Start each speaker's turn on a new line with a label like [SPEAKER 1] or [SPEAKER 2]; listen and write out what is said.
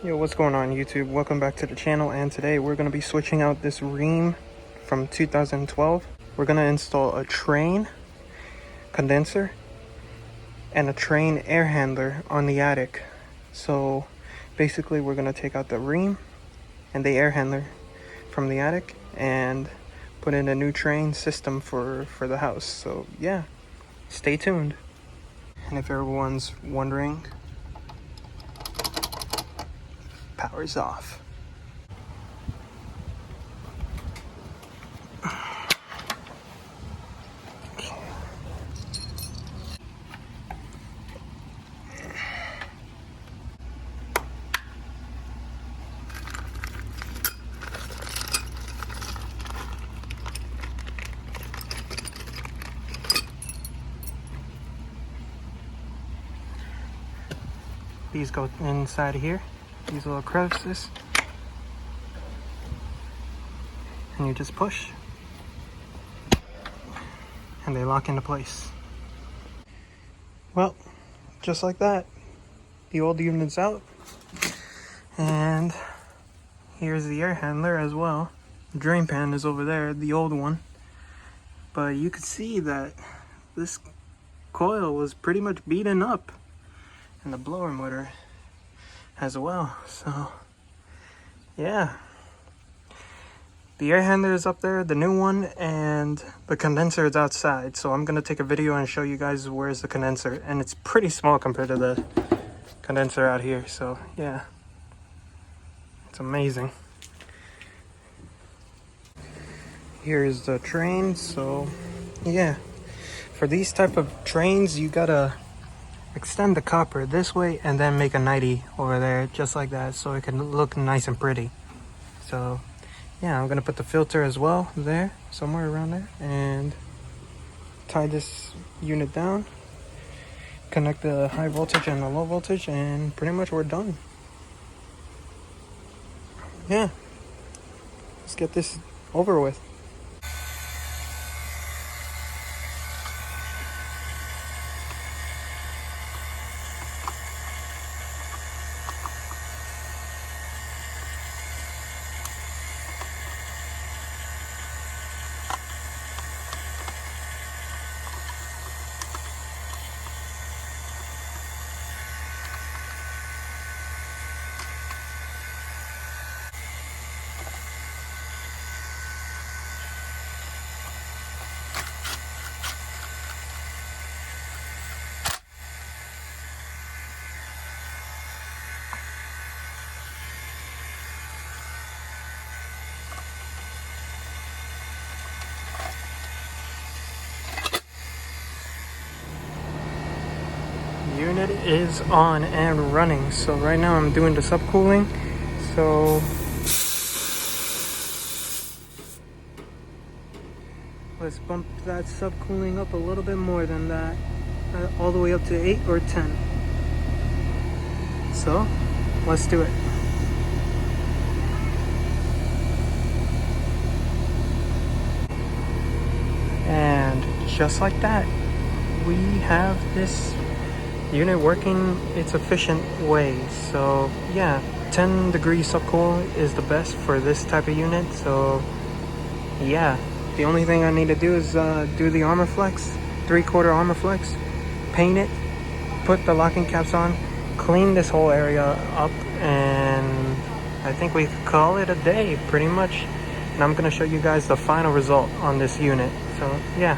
[SPEAKER 1] Yo, what's going on YouTube? Welcome back to the channel, and today we're going to be switching out this Rheem from 2012. We're going to install a TRANE condenser and a TRANE air handler on the attic. So basically we're going to take out the Rheem and the air handler from the attic and put in a new TRANE system for the house. So yeah, stay tuned. And if everyone's wondering, power's off. These go inside here, these little crevices, and you just push and they lock into place. Well, just like that, the old unit's out, and here's the air handler as well. The drain pan is over there, the old one, but you could see that this coil was pretty much beaten up, and the blower motor as well. So yeah, the air handler is up there, the new one, and the condenser is outside. So I'm gonna take a video and show you guys where's the condenser, and it's pretty small compared to the condenser out here. So yeah, it's amazing. Here's the TRANE. So yeah, for these type of TRANEs, you gotta extend the copper this way and then make a 90 over there, just like that, so it can look nice and pretty. So yeah, I'm gonna put the filter as well there, somewhere around there, and tie this unit down, connect the high voltage and the low voltage, and pretty much we're done. Yeah, let's get this over with. Unit is on and running. So right now I'm doing the subcooling. So let's bump that subcooling up a little bit more than that, all the way up to 8 or 10. So let's do it. And just like that, we have this unit working its efficient way. So yeah, 10 degrees subcool is the best for this type of unit. So yeah, the only thing I need to do is do the armor flex, 3/4 armor flex, paint it, put the locking caps on, clean this whole area up, and I think we could call it a day pretty much. And I'm gonna show you guys the final result on this unit. So yeah.